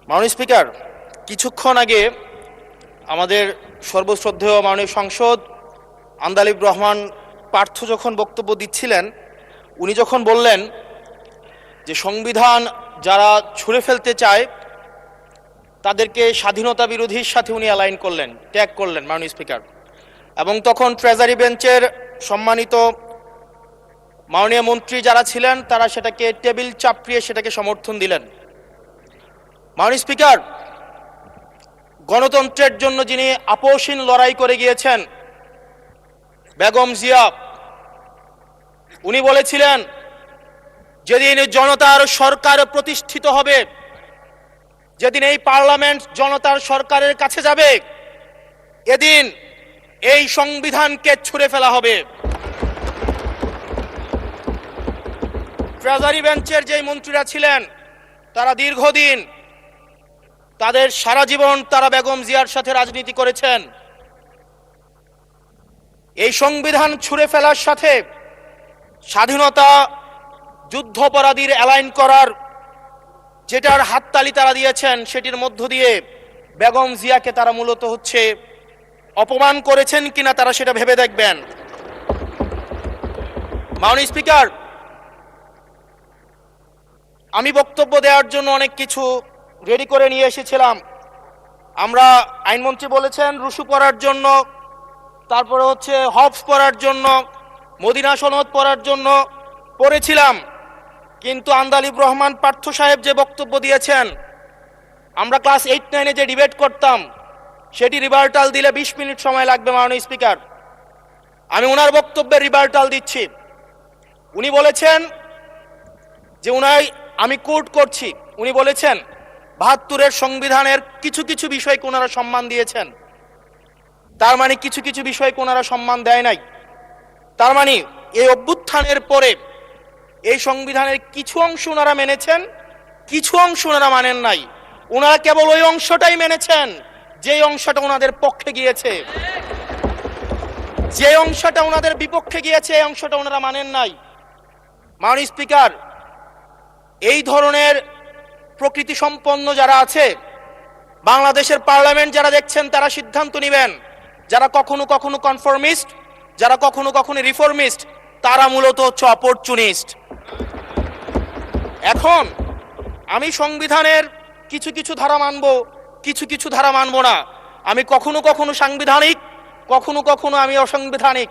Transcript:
মাননীয় স্পিকার, কিছুক্ষণ আগে আমাদের সর্বশ্রদ্ধেয় মাননীয় সংসদ আন্দালিব রহমান পার্থ যখন বক্তব্য দিচ্ছিলেন, উনি যখন বললেন যে সংবিধান যারা ছুঁড়ে ফেলতে চায় তাদেরকে স্বাধীনতা বিরোধীর সাথে উনি অ্যালাইন করলেন, ট্যাগ করলেন মাননীয় স্পিকার। এবং তখন ট্রেজারি বেঞ্চের সম্মানিত মাননীয় মন্ত্রী যারা ছিলেন তারা সেটাকে টেবিল চাপড়িয়ে সেটাকে সমর্থন দিলেন। মাননীয় স্পিকার, গণতন্ত্রের জন্য যিনি আপোষহীন লড়াই করে গিয়েছেন বেগম জিয়া, উনি বলেছিলেন যেদিন জনতার সরকার প্রতিষ্ঠিত হবে, যেদিন এই পার্লামেন্ট জনতার সরকারের কাছে যাবে, এদিন এই সংবিধানকে ছুঁড়ে ফেলা হবে। ট্রেজারি বেঞ্চের যেই মন্ত্রীরা ছিলেন তারা দীর্ঘদিন, তাদের সারা জীবন তারা বেগম জিয়ার সাথে রাজনীতি করেছেন। এই সংবিধান ছুঁড়ে ফেলার সাথে স্বাধীনতা যুদ্ধাপরাধীর অ্যালাইন করার যেটার হাততালি তারা দিয়েছেন, সেটির মধ্য দিয়ে বেগম জিয়াকে তারা মূলত অপমান করেছেন কিনা তারা সেটা ভেবে দেখবেন। মাননীয় স্পিকার, আমি বক্তব্য দেওয়ার জন্য অনেক কিছু রেডি করে নিয়ে এসেছিলাম। আমরা, আইনমন্ত্রী বলেছেন রুশু পড়ার জন্য, তারপরে হবস পড়ার জন্য, মদিনা সনদ পড়ার জন্য পড়েছিলাম, কিন্তু আন্দালিব রহমান পার্থ সাহেব যে বক্তব্য দিয়েছেন, আমরা ক্লাস 8-9-এ যে ডিবেট করতাম সেটি রিভার্টাল দিলে 20 মিনিট সময় লাগবে। মাননীয় স্পিকার, আমি ওনার বক্তব্যের রিভার্টাল দিচ্ছি। উনি বলেছেন যে আমি কোট করছি, উনি বলেছেন ৭২-এর সংবিধানের কিছু কিছু বিষয়কে ওনারা সম্মান দিয়েছেন। তার মানে কিছু কিছু বিষয়কে ওনারা সম্মান দেয় নাই। তার মানে এই অভ্যুত্থানের পরে এই সংবিধানের কিছু অংশ ওনারা মেনেছেন, কিছু অংশ ওনারা মানেন নাই। ওনারা কেবল ওই অংশটাই মেনেছেন যে অংশটা ওনাদের পক্ষে গিয়েছে, যে অংশটা ওনাদের বিপক্ষে গিয়েছে এই অংশটা ওনারা মানেন নাই। মাননীয় স্পিকার, এই ধরনের প্রকৃতি সম্পন্ন যারা আছে বাংলাদেশের পার্লামেন্ট, যারা দেখছেন তারা সিদ্ধান্ত নেবেন। যারা কখনো কখনো কনফর্মিস্ট, যারা কখনো কখনো রিফর্মিস্ট, তারা মূলত অপরচুনিস্ট। এখন আমি সংবিধানের কিছু কিছু ধারা মানব, কিছু কিছু ধারা মানব না। আমি কখনো কখনো সাংবিধানিক, কখনো কখনো আমি অসাংবিধানিক।